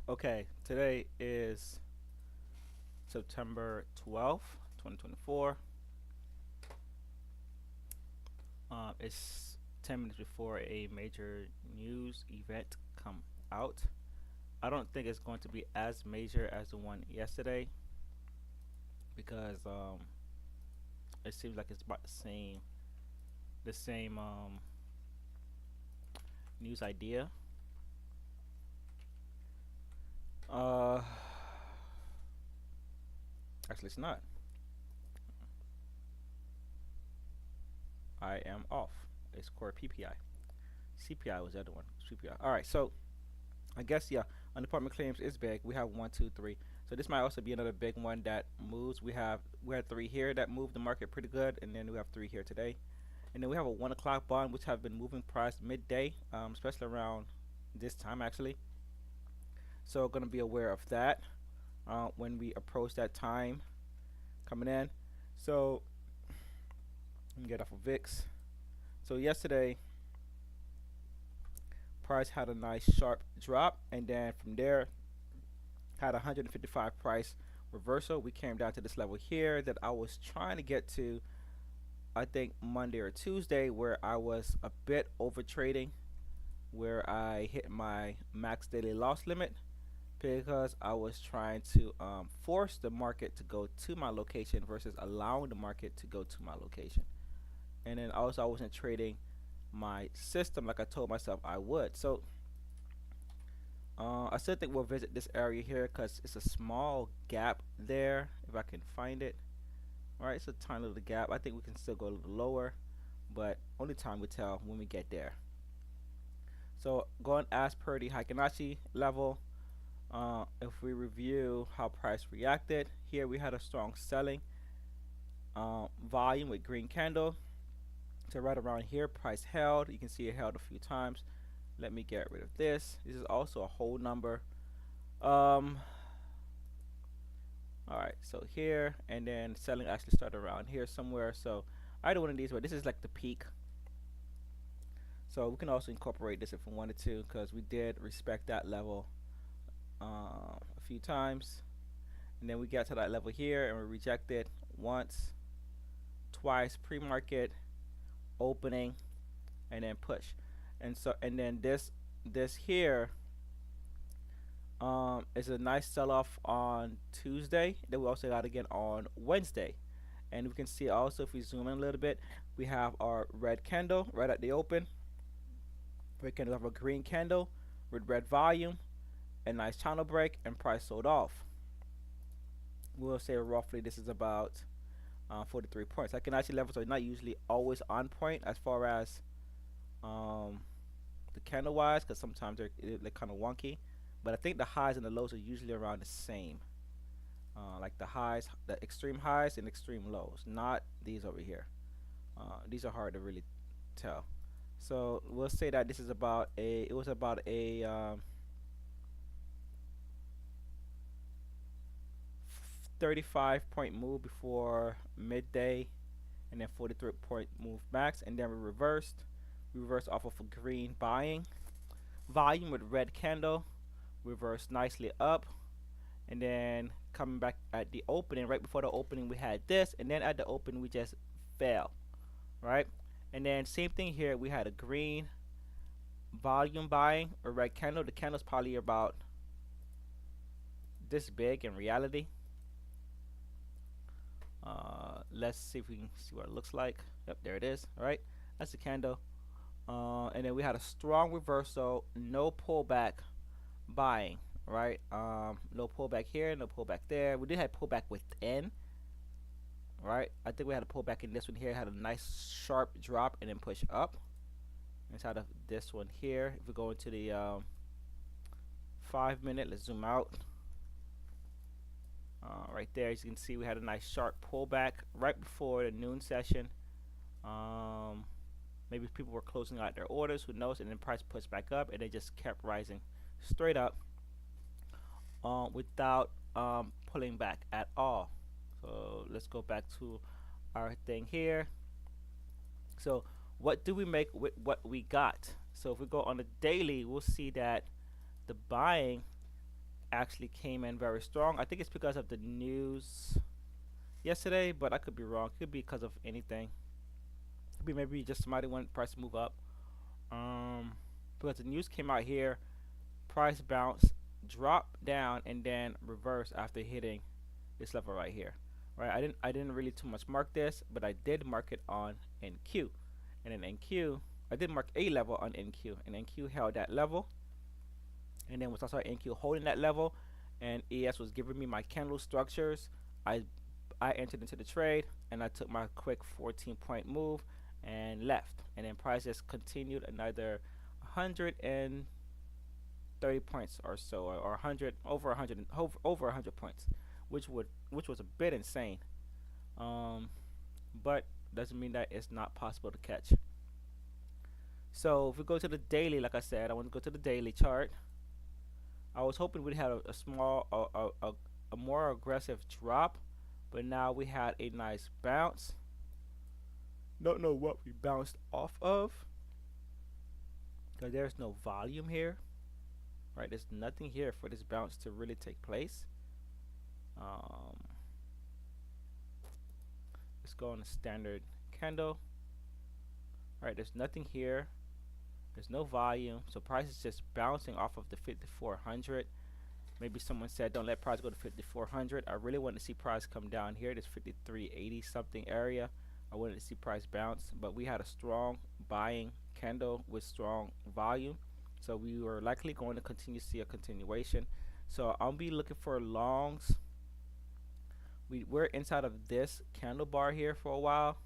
Okay, today is September 12th, 2024. It's 10 minutes before a major news event come out. I don't think it's going to be as major as the one yesterday because it seems like it's about the same news idea. Uh, Actually, it's not. I am off. It's core PPI. CPI was the other one. CPI. All right, so I guess yeah, unemployment claims is big. We have one, two, three. So this might also be another big one that moves. We had three here that moved the market pretty good, and then we have three here today, and then we have a 1 o'clock bond which have been moving price midday, especially around this time actually. So gonna be aware of that when we approach that time coming in. So let me get off of VIX. So yesterday price had a nice sharp drop, and then from there had 155 price reversal. We came down to this level here that I was trying to get to, I think Monday or Tuesday, where I was a bit over trading, where I hit my max daily loss limit because I was trying to force the market to go to my location versus allowing the market to go to my location. And then also I wasn't trading my system like I told myself I would. So I still think we'll visit this area here because it's a small gap there if I can find it. All right, it's a tiny little gap. I think we can still go a little lower, but only time will tell when we get there. So going as per the Heikinai level, if we review how price reacted, here we had a strong selling volume with green candle. So right around here, price held. You can see it held a few times. Let me get rid of this. This is also a whole number. Um, all right, so here and then selling actually started around here somewhere. So either one of these, but this is like the peak. So we can also incorporate this if we wanted to, because we did respect that level a few times, and then we got to that level here and we rejected once, twice pre-market, opening, and then push. And then this here is a nice sell-off on Tuesday. Then we also got again on Wednesday, and we can see also if we zoom in a little bit, we have our red candle right at the open. We can have a green candle with red volume, a nice channel break, and price sold off. We'll say roughly this is about 43 points. Like actually levels are not usually always on point as far as um, the candle wise, because sometimes they're kind of wonky. But I think the highs and the lows are usually around the same. Like the highs, the extreme highs and extreme lows, not these over here. These are hard to really tell. So we'll say that this is about a. It was about a 35 point move before midday, and then 43 point move max, and then we reversed. We reversed off of a green buying volume with red candle, reversed nicely up, and then coming back at the opening. Right before the opening, we had this, and then at the open, we just fell, right? And then same thing here. We had a green volume buying, a red candle. The candle's probably about this big in reality. Let's see if we can see what it looks like. Yep, there it is. All right, that's the candle. And then we had a strong reversal, no pullback buying, right? No pullback here, no pullback there. We did have pullback within, right? I think we had a pullback in this one here. Had a nice sharp drop and then push up. Inside of this one here, if we go into the 5 minute, let's zoom out. Right there, as you can see, we had a nice sharp pullback right before the noon session. Um, Maybe people were closing out their orders, who knows, and then price pushed back up, and they just kept rising straight up without pulling back at all. So let's go back to our thing here. So what do we make with what we got? So if we go on the daily, we'll see that the buying actually came in very strong. I think it's because of the news yesterday, but I could be wrong. Could be because of anything. Could be maybe just somebody wanted price to move up. Um, because the news came out here, price bounce, drop down, and then reverse after hitting this level right here. Right? I didn't really too much mark this, but I did mark it on NQ, and then NQ I did mark a level on NQ, and NQ held that level, and then once I saw NQ holding that level, and ES was giving me my candle structures, I I entered into the trade, and I took my quick 14-point move and left, and then price just continued another 130 points or so, or 100 over 100 over 100 points, which was a bit insane. Um, but doesn't mean that it's not possible to catch. So if we go to the daily, like I said, I want to go to the daily chart. I was hoping we'd have a small, a more aggressive drop, but now we had a nice bounce. Don't know what we bounced off of, because there's no volume here, right? There's nothing here for this bounce to really take place. Um, let's go on a standard candle. Right, there's nothing here. There's no volume, so price is just bouncing off of the 5400. Maybe someone said don't let price go to 5400. I really want to see price come down here, this 5380 something area. I wanted to see price bounce, but we had a strong buying candle with strong volume, so we were likely going to continue to see a continuation. So I'll be looking for longs. We're inside of this candle bar here for a while.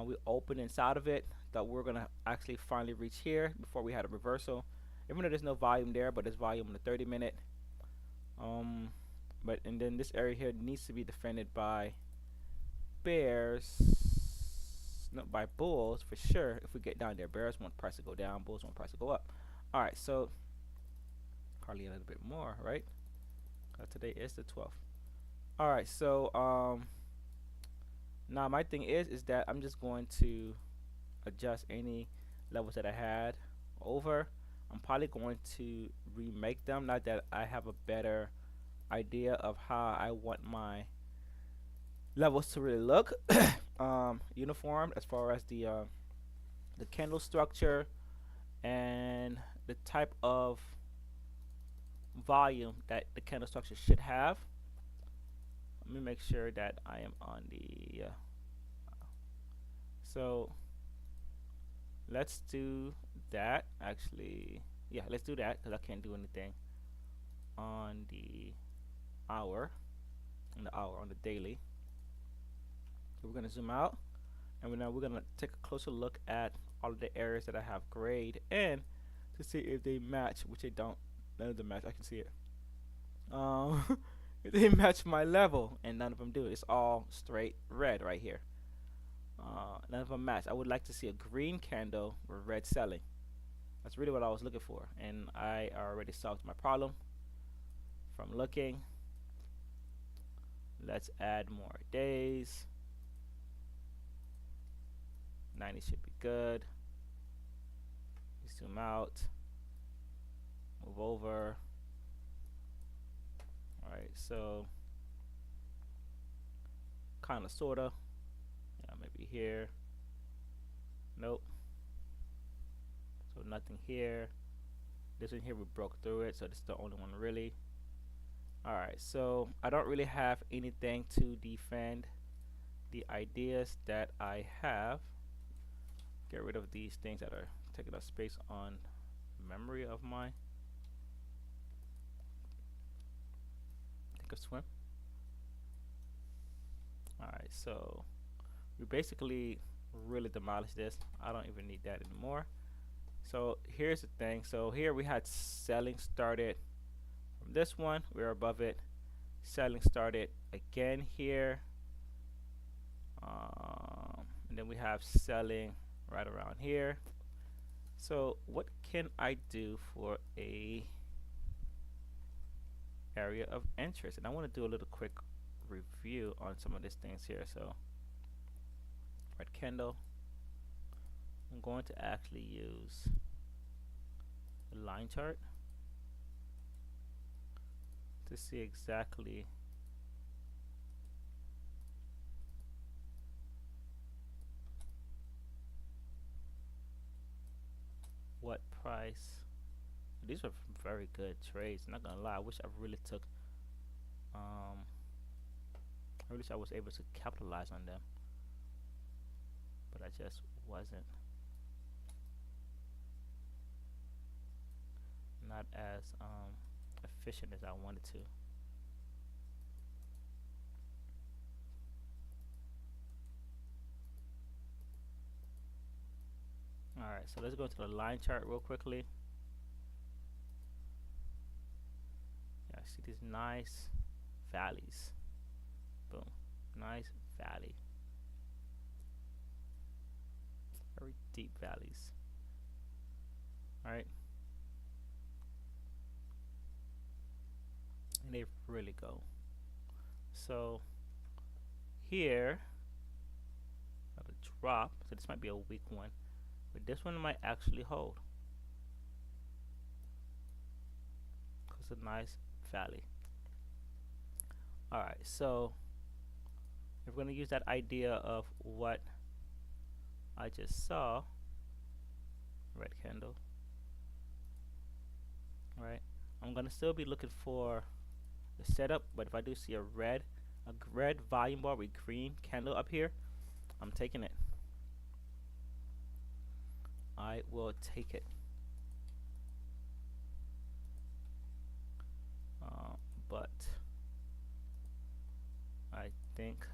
We opened inside of it. Thought we were gonna actually finally reach here before we had a reversal. Even though there's no volume there, but there's volume in the 30-minute. But and then this area here needs to be defended by bears, not by bulls for sure. If we get down there, bears want price to go down, bulls want price to go up. All right, so hardly a little bit more, right? Today is the 12th. All right, so now my thing is that I'm just going to adjust any levels that I had over. I'm probably going to remake them now that I have a better idea of how I want my levels to really look uniform as far as the candle structure and the type of volume that the candle structure should have. Let me make sure that I am on the so let's do that. Actually, yeah, let's do that because I can't do anything on the hour, on the daily. So we're gonna zoom out, and we're gonna take a closer look at all of the areas that I have grayed in to see if they match, which they don't. None of them match. I can see it. If they match my level, and none of them do. It's all straight red right here. None of them match. I would like to see a green candle with red selling. That's really what I was looking for, and I already solved my problem from looking. Let's add more days. 90 should be good. Zoom out, move over. Alright, so kinda sorta. Yeah, maybe here. Nope. So nothing here. This one here we broke through it, so this is the only one really. Alright, so I don't really have anything to defend the ideas that I have. Get rid of these things that are taking up space on memory of mine. Think of swim. Alright, so we basically really demolished this. I don't even need that anymore. So here's the thing. So here we had selling started from this one. We're above it. Selling started again here. And then we have selling right around here. So what can I do for a area of interest? And I want to do a little quick review on some of these things here. So red candle. I'm going to actually use the line chart. to see exactly what price. These are very good trades. Not gonna lie, I wish I really took. Um, I wish I was able to capitalize on them, but I just wasn't. Not as efficient as I wanted to. Alright, so let's go to the line chart real quickly. Yeah, see these nice valleys. Boom. Nice valley. Very deep valleys. Alright. And they really go. So here, another drop. So this might be a weak one. But this one might actually hold. It's a nice valley. Alright, so if we're going to use that idea of what I just saw, red candle, right? I'm going to still be looking for the setup, but if I do see a red volume bar with green candle up here, I'm taking it. I will take it. But I think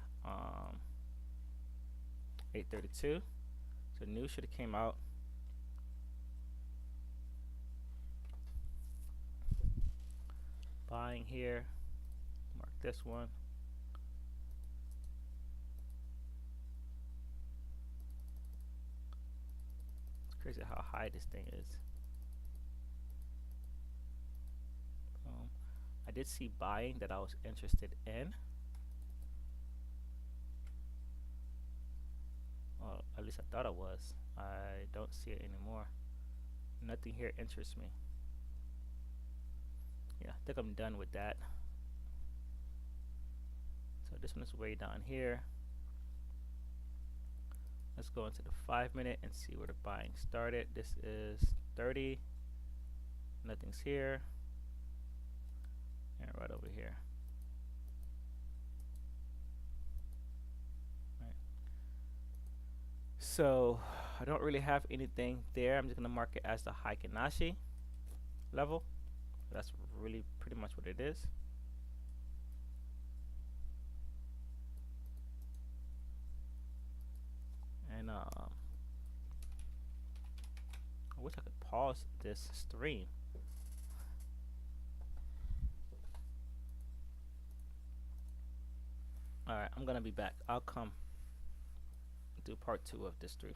832. So news should have came out. Buying here. Mark this one. It's crazy how high this thing is. I did see buying that I was interested in. Well, at least I thought I was. I don't see it anymore. Nothing here interests me. Yeah, I think I'm done with that. So this one is way down here. Let's go into the 5-minute and see where the buying started. This is 30. Nothing's here. And right over here. Right. So I don't really have anything there. I'm just gonna mark it as the Heikin Ashi level. That's really pretty much what it is. And I wish I could pause this stream. Alright, I'm gonna be back. I'll come do part 2 of this stream.